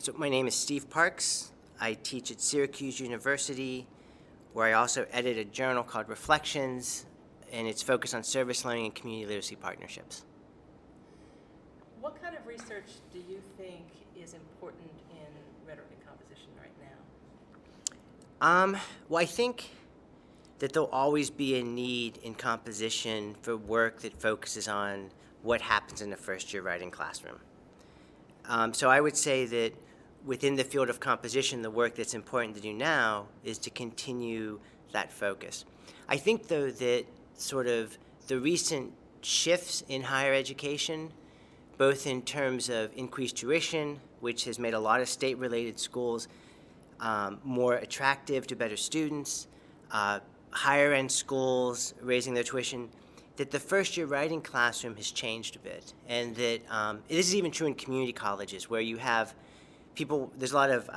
So my name is Steve Parks. I teach at Syracuse University, where I also edit a journal called Reflections, and it's focused on service learning and community literacy partnerships. What kind of research do you think is important in rhetoric and composition right now? Well, I think that there'll always be a need in composition for work that focuses on what happens in the first-year writing classroom. So I would say that within the field of composition, the work that's important to do now is to continue that focus. I think, though, that sort of the recent shifts in higher education, both in terms of increased tuition, which has made a lot of state-related schools more attractive to better students, higher-end schools raising their tuition, that the first-year writing classroom has changed a bit, and that this is even true in community colleges, where you have people, there's a lot of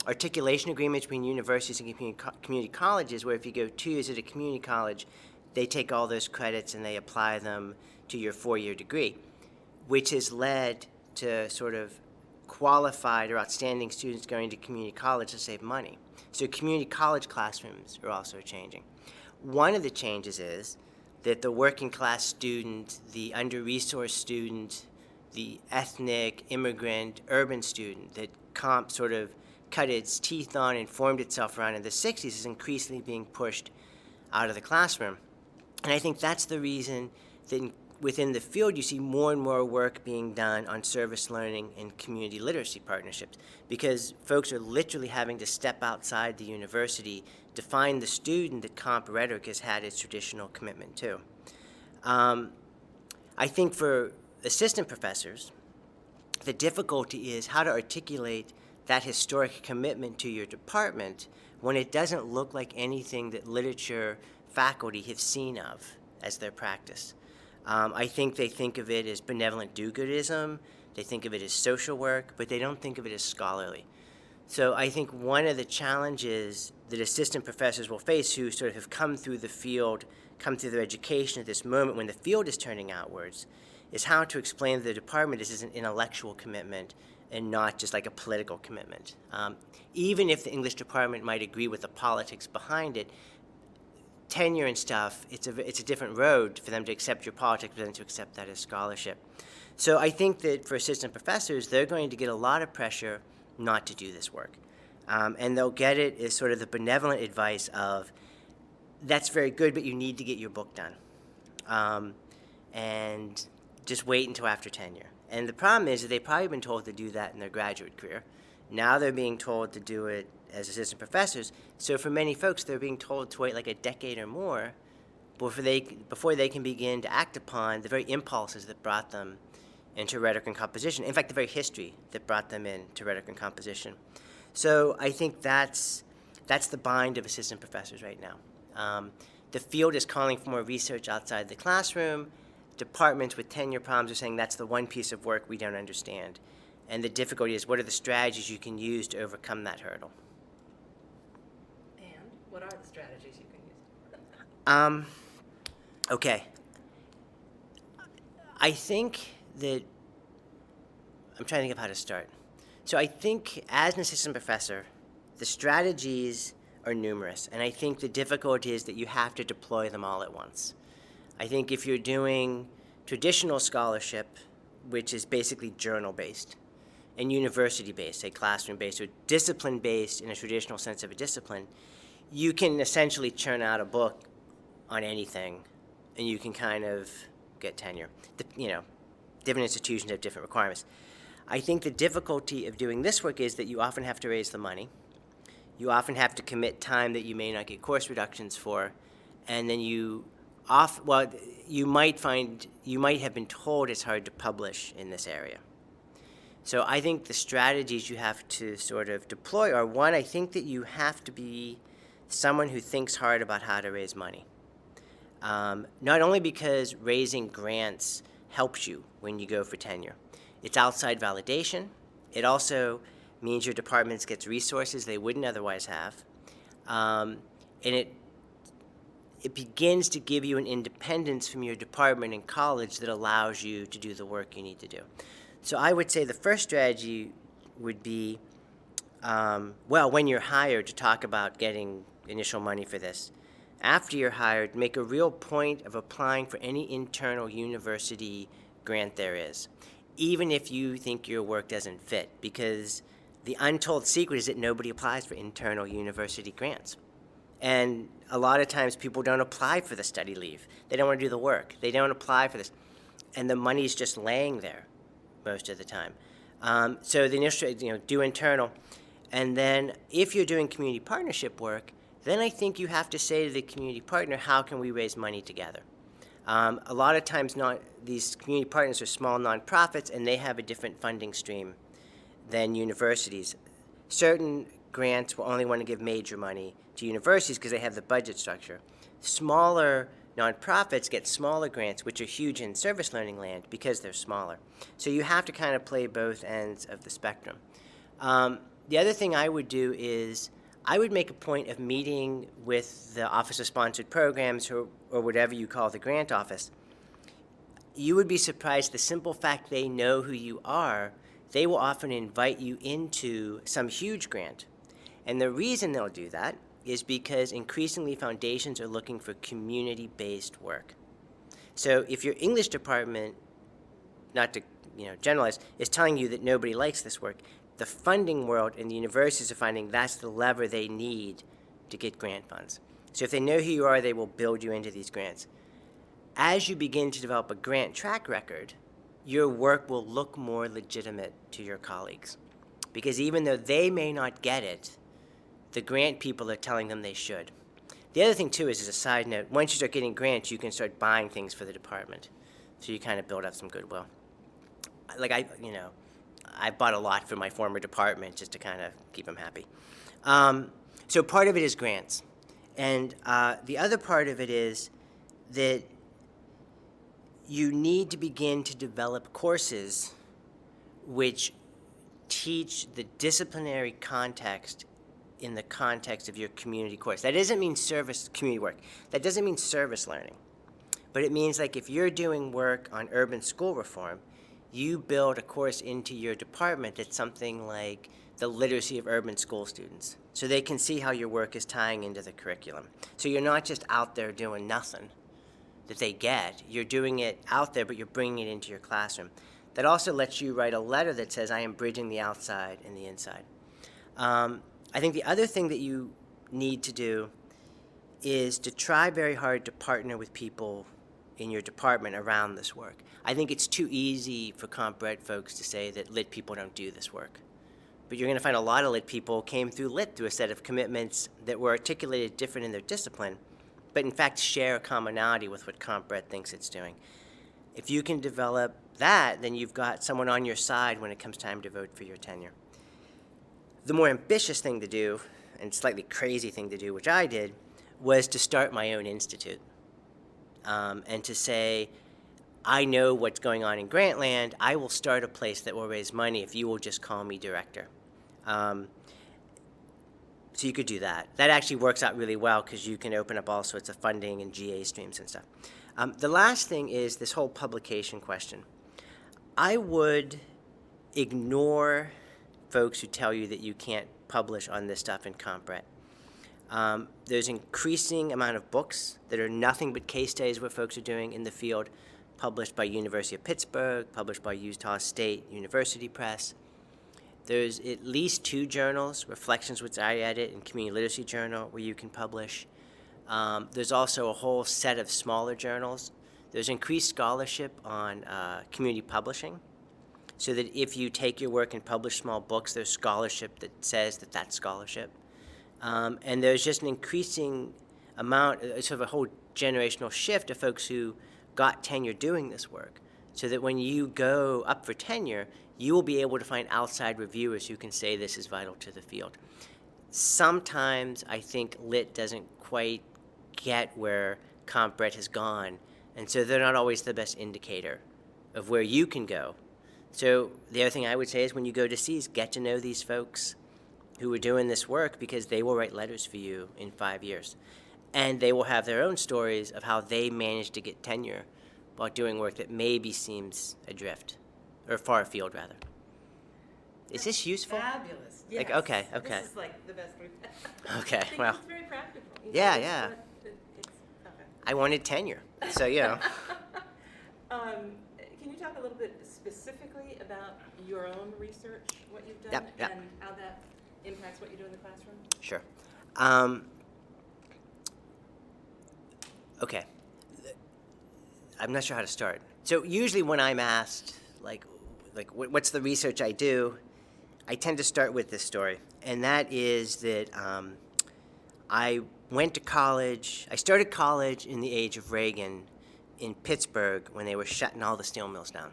articulation agreements between universities and community colleges, where if you go 2 years at a community college, they take all those credits and they apply them to your 4-year degree, which has led to sort of qualified or outstanding students going to community college to save money. So community college classrooms are also changing. One of the changes is that the working class student, the under-resourced student, the ethnic, immigrant, urban student that comp sort of cut its teeth on and formed itself around in the 60s is increasingly being pushed out of the classroom. And I think that's the reason that within the field you see more and more work being done on service learning and community literacy partnerships, because folks are literally having to step outside the university to find the student that comp rhetoric has had its traditional commitment to. I think for assistant professors, the difficulty is how to articulate that historic commitment to your department when it doesn't look like anything that literature faculty have seen of as their practice. I think they think of it as benevolent do-goodism, they think of it as social work, but they don't think of it as scholarly. So I think one of the challenges that assistant professors will face who sort of have come through the field, come through their education at this moment when the field is turning outwards, is how to explain to the department this is an intellectual commitment and not just like a political commitment. Even if the English department might agree with the politics behind it, tenure and stuff, it's a different road for them to accept your politics, for them to accept that as scholarship. So I think that for assistant professors, they're going to get a lot of pressure not to do this work. And they'll get it as sort of the benevolent advice of, that's very good, but you need to get your book done. And just wait until after tenure. And the problem is that they've probably been told to do that in their graduate career. Now they're being told to do it as assistant professors. So for many folks, they're being told to wait like a decade or more before they can begin to act upon the very impulses that brought them into rhetoric and composition. In fact, the very history that brought them into rhetoric and composition. So I think that's the bind of assistant professors right now. The field is calling for more research outside the classroom. Departments with tenure problems are saying that's the one piece of work we don't understand. And the difficulty is, what are the strategies you can use to overcome that hurdle? And what are the strategies you can use? Okay. I think that, I'm trying to think of how to start. So I think as an assistant professor, the strategies are numerous. And I think the difficulty is that you have to deploy them all at once. I think if you're doing traditional scholarship, which is basically journal-based, and university-based, say classroom-based, or discipline-based in a traditional sense of a discipline, you can essentially churn out a book on anything, and you can kind of get tenure. Different institutions have different requirements. I think the difficulty of doing this work is that you often have to raise the money. You often have to commit time that you may not get course reductions for, and then you might have been told it's hard to publish in this area. So I think the strategies you have to sort of deploy are, one, I think that you have to be someone who thinks hard about how to raise money. Not only because raising grants helps you when you go for tenure. It's outside validation. It also means your department gets resources they wouldn't otherwise have. And it begins to give you an independence from your department in college that allows you to do the work you need to do. So I would say the first strategy would be, well, when you're hired, to talk about getting initial money for this. After you're hired, make a real point of applying for any internal university grant there is, even if you think your work doesn't fit, because the untold secret is that nobody applies for internal university grants. And a lot of times people don't apply for the study leave. They don't want to do the work. They don't apply for this. And the money's just laying there most of the time. So the initial, do internal. And then if you're doing community partnership work, then I think you have to say to the community partner, how can we raise money together? A lot of times these community partners are small nonprofits, and they have a different funding stream than universities. Certain grants will only want to give major money to universities because they have the budget structure. Smaller nonprofits get smaller grants, which are huge in service learning land because they're smaller. So you have to kind of play both ends of the spectrum. The other thing I would do is I would make a point of meeting with the Office of Sponsored Programs or whatever you call the grant office. You would be surprised the simple fact they know who you are, they will often invite you into some huge grant. And the reason they'll do that is because increasingly foundations are looking for community-based work. So if your English department, not to generalize, is telling you that nobody likes this work, the funding world and the universities are finding that's the lever they need to get grant funds. So if they know who you are, they will build you into these grants. As you begin to develop a grant track record, your work will look more legitimate to your colleagues. Because even though they may not get it, the grant people are telling them they should. The other thing, too, is as a side note, once you start getting grants, you can start buying things for the department. So you kind of build up some goodwill. Like, I bought a lot for my former department just to kind of keep them happy. So part of it is grants. And the other part of it is that you need to begin to develop courses which teach the disciplinary context in the context of your community course. That doesn't mean community work. That doesn't mean service learning. But it means like if you're doing work on urban school reform, you build a course into your department that's something like the literacy of urban school students, so they can see how your work is tying into the curriculum. So you're not just out there doing nothing that they get. You're doing it out there, but you're bringing it into your classroom. That also lets you write a letter that says, I am bridging the outside and the inside. I think the other thing that you need to do is to try very hard to partner with people in your department around this work. I think it's too easy for comp ed folks to say that lit people don't do this work. But you're going to find a lot of lit people came through lit through a set of commitments that were articulated different in their discipline, but in fact share a commonality with what comp ed thinks it's doing. If you can develop that, then you've got someone on your side when it comes time to vote for your tenure. The more ambitious thing to do, and slightly crazy thing to do, which I did, was to start my own institute. And to say, I know what's going on in Grantland, I will start a place that will raise money if you will just call me director. So you could do that. That actually works out really well because you can open up all sorts of funding and GA streams and stuff. The last thing is this whole publication question. I would ignore folks who tell you that you can't publish on this stuff in comp ed. There's increasing amount of books that are nothing but case studies of what folks are doing in the field, published by University of Pittsburgh, published by Utah State University Press. There's at least 2 journals, Reflections, which I edit, and Community Literacy Journal, where you can publish. There's also a whole set of smaller journals. There's increased scholarship on community publishing, so that if you take your work and publish small books, there's scholarship that says that that's scholarship. And there's just an increasing amount, sort of a whole generational shift of folks who got tenure doing this work, so that when you go up for tenure, you will be able to find outside reviewers who can say this is vital to the field. Sometimes I think lit doesn't quite get where comp ed has gone, and so they're not always the best indicator of where you can go. So the other thing I would say is when you go to C's, get to know these folks who are doing this work, because they will write letters for you in 5 years. And they will have their own stories of how they managed to get tenure while doing work that maybe seems adrift, or far afield, rather. Is this useful? Fabulous. Yes. Like, okay. This is like the best we've had. Okay, I think well. it's very practical. Yeah, it's yeah. it's okay. I wanted tenure, so Can you talk a little bit specifically about your own research, what you've done, Yep. and how that impacts what you do in the classroom? Sure. Okay. I'm not sure how to start. So usually when I'm asked, like what's the research I do, I tend to start with this story, and that is that I went to college. I started college in the age of Reagan in Pittsburgh when they were shutting all the steel mills down.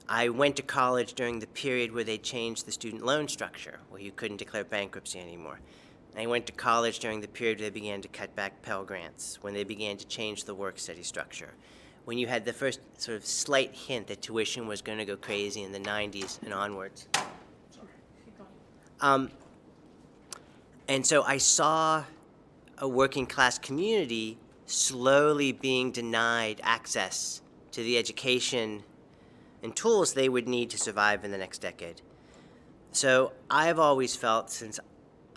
I went to college during the period where they changed the student loan structure, where you couldn't declare bankruptcy anymore. I went to college during the period where they began to cut back Pell Grants, when they began to change the work-study structure, when you had the first sort of slight hint that tuition was going to go crazy in the 90s and onwards. And so I saw a working-class community slowly being denied access to the education and tools they would need to survive in the next decade. So I've always felt, since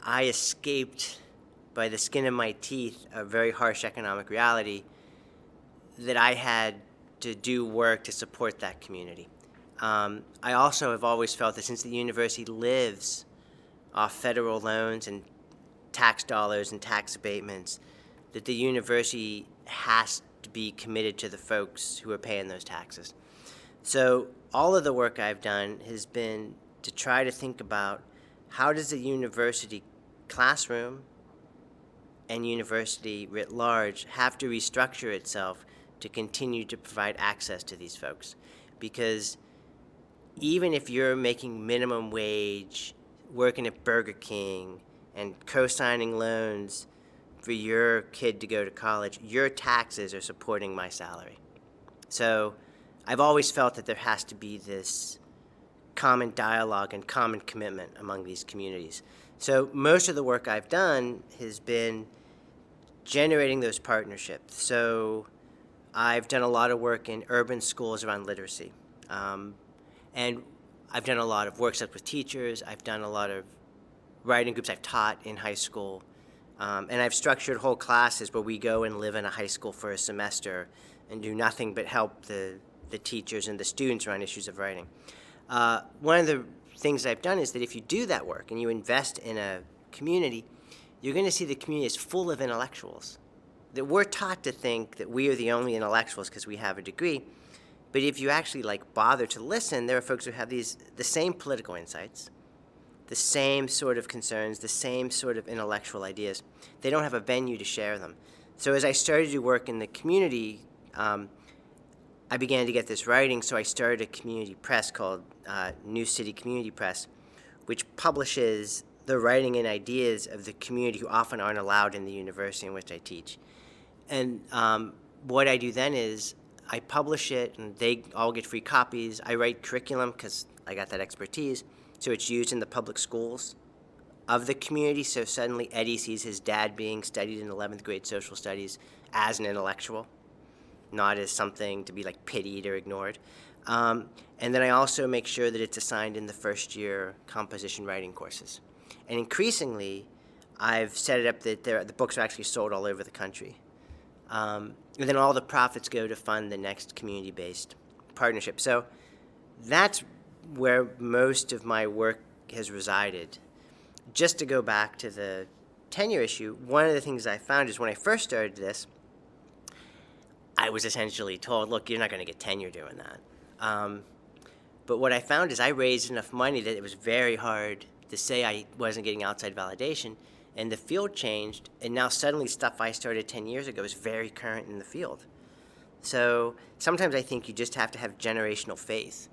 I escaped by the skin of my teeth a very harsh economic reality, that I had to do work to support that community. I also have always felt that since the university lives off federal loans and tax dollars and tax abatements, that the university has to be committed to the folks who are paying those taxes. So all of the work I've done has been to try to think about how does the university classroom and university writ large have to restructure itself to continue to provide access to these folks. Because even if you're making minimum wage, working at Burger King, and co-signing loans for your kid to go to college, your taxes are supporting my salary. So I've always felt that there has to be this common dialogue and common commitment among these communities. So most of the work I've done has been generating those partnerships. So I've done a lot of work in urban schools around literacy. And I've done a lot of workshops with teachers. I've done a lot of writing groups. I've taught in high school. And I've structured whole classes where we go and live in a high school for a semester and do nothing but help the teachers and the students around issues of writing. One of the things I've done is that if you do that work and you invest in a community, you're going to see the community is full of intellectuals. That we're taught to think that we are the only intellectuals because we have a degree. But if you actually bother to listen, there are folks who have the same political insights, the same sort of concerns, the same sort of intellectual ideas. They don't have a venue to share them. So as I started to work in the community, I began to get this writing, so I started a community press called New City Community Press, which publishes the writing and ideas of the community who often aren't allowed in the university in which I teach. And what I do then is I publish it, and they all get free copies. I write curriculum because I got that expertise, so it's used in the public schools of the community. So suddenly Eddie sees his dad being studied in 11th grade social studies as an intellectual, not as something to be pitied or ignored. And then I also make sure that it's assigned in the first year composition writing courses. And increasingly, I've set it up that the books are actually sold all over the country. And then all the profits go to fund the next community-based partnership. So that's where most of my work has resided. Just to go back to the tenure issue, one of the things I found is when I first started this, I was essentially told, look, you're not going to get tenure doing that. But what I found is I raised enough money that it was very hard to say I wasn't getting outside validation, and the field changed, and now suddenly stuff I started 10 years ago is very current in the field. So sometimes I think you just have to have generational faith,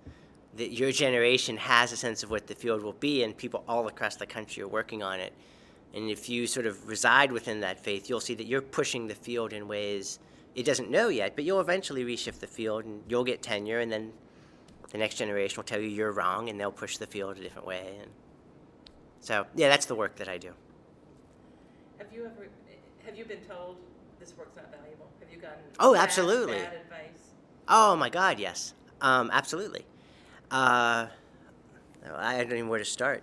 that your generation has a sense of what the field will be, and people all across the country are working on it. And if you sort of reside within that faith, you'll see that you're pushing the field in ways it doesn't know yet, but you'll eventually reshift the field, and you'll get tenure, and then the next generation will tell you you're wrong, and they'll push the field a different way. And so, yeah, that's the work that I do. Have you been told this work's not valuable? Have you gotten absolutely. bad advice? Oh my God, yes, absolutely. I don't even know where to start.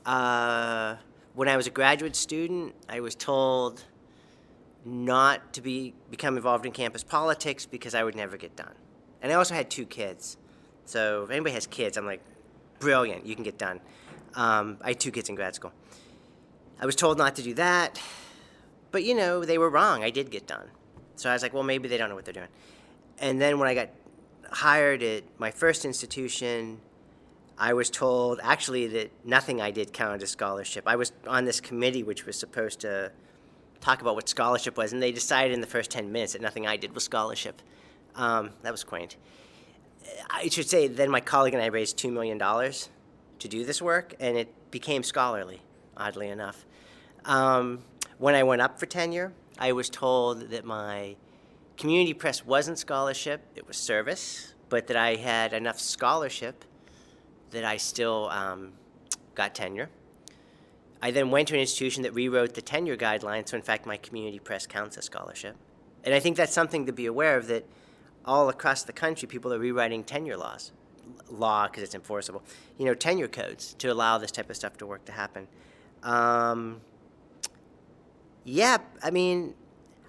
When I was a graduate student, I was told not to become involved in campus politics because I would never get done. And I also had 2 kids. So if anybody has kids, I'm like, brilliant, you can get done. I had 2 kids in grad school. I was told not to do that, but they were wrong. I did get done. So I was like, well, maybe they don't know what they're doing. And then when I got hired at my first institution, I was told actually that nothing I did counted as scholarship. I was on this committee which was supposed to talk about what scholarship was, and they decided in the first 10 minutes that nothing I did was scholarship. That was quaint. I should say then my colleague and I raised $2 million to do this work, and it became scholarly, oddly enough. When I went up for tenure, I was told that my community press wasn't scholarship, it was service, but that I had enough scholarship that I still got tenure. I then went to an institution that rewrote the tenure guidelines, so in fact my community press counts as scholarship. And I think that's something to be aware of, that all across the country people are rewriting tenure laws. Law, because it's enforceable. Tenure codes to allow this type of stuff to happen. Yeah, I mean,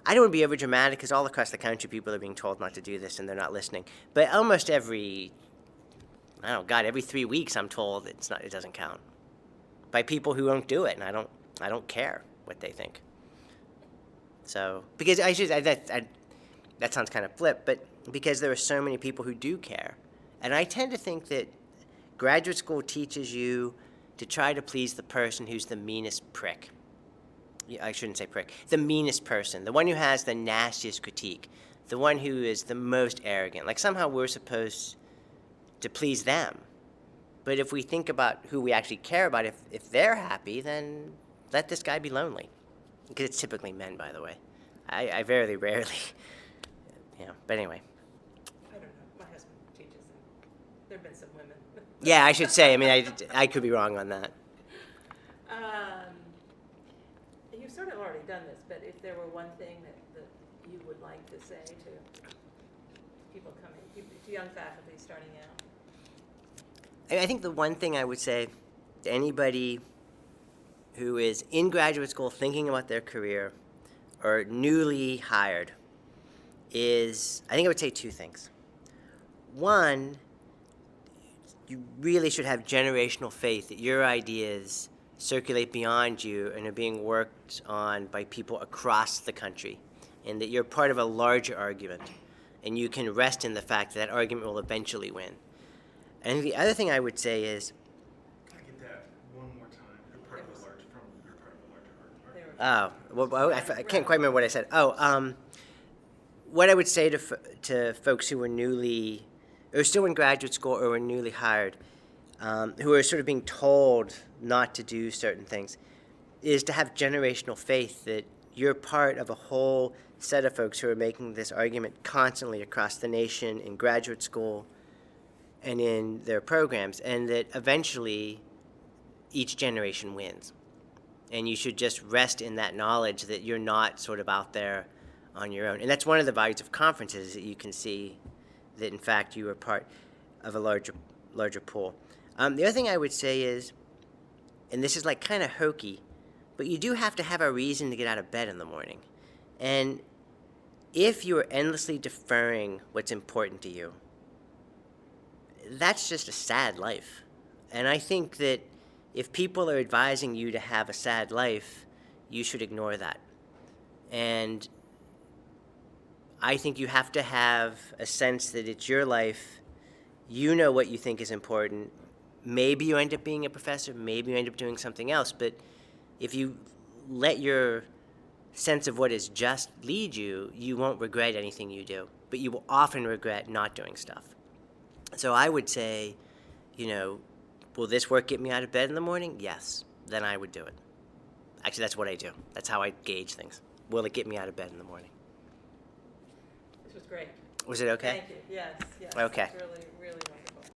I don't want to be over dramatic because all across the country people are being told not to do this and they're not listening. But almost every 3 weeks I'm told it doesn't count by people who don't do it, and I don't care what they think. So because that sounds kind of flip, but because there are so many people who do care, and I tend to think that graduate school teaches you to try to please the person who's the meanest prick. I shouldn't say prick. The meanest person, the one who has the nastiest critique, the one who is the most arrogant. Like somehow we're supposed to please them. But if we think about who we actually care about, if they're happy, then let this guy be lonely. Because it's typically men, by the way. I very rarely, but anyway. I don't know. My husband teaches, and there have been some women. Yeah, I should say. I mean, I could be wrong on that. You've sort of already done this, but if there were one thing that you would like to say to people coming, to young faculty starting out? I think the one thing I would say to anybody who is in graduate school thinking about their career or newly hired is, I think I would say 2 things. One, you really should have generational faith that your ideas circulate beyond you and are being worked on by people across the country, and that you're part of a larger argument, and you can rest in the fact that argument will eventually win. And the other thing I would say is, Can I get that one more time? You're part of a larger argument. I can't quite remember what I said. What I would say to folks who are newly, or still in graduate school or are newly hired, who are sort of being told not to do certain things, is to have generational faith that you're part of a whole set of folks who are making this argument constantly across the nation in graduate school and in their programs, and that eventually each generation wins. And you should just rest in that knowledge that you're not sort of out there on your own. And that's one of the values of conferences, that you can see that, in fact, you are part of a larger pool. The other thing I would say is, and this is like kind of hokey, but you do have to have a reason to get out of bed in the morning. And if you are endlessly deferring what's important to you, that's just a sad life. And I think that if people are advising you to have a sad life, you should ignore that. And I think you have to have a sense that it's your life. You know what you think is important. Maybe you end up being a professor, maybe you end up doing something else, but if you let your sense of what is just lead you, you won't regret anything you do, but you will often regret not doing stuff. So I would say, will this work get me out of bed in the morning? Yes, then I would do it. Actually, that's what I do. That's how I gauge things. Will it get me out of bed in the morning? This was great. Was it okay? Thank you. Yes. Okay. It's really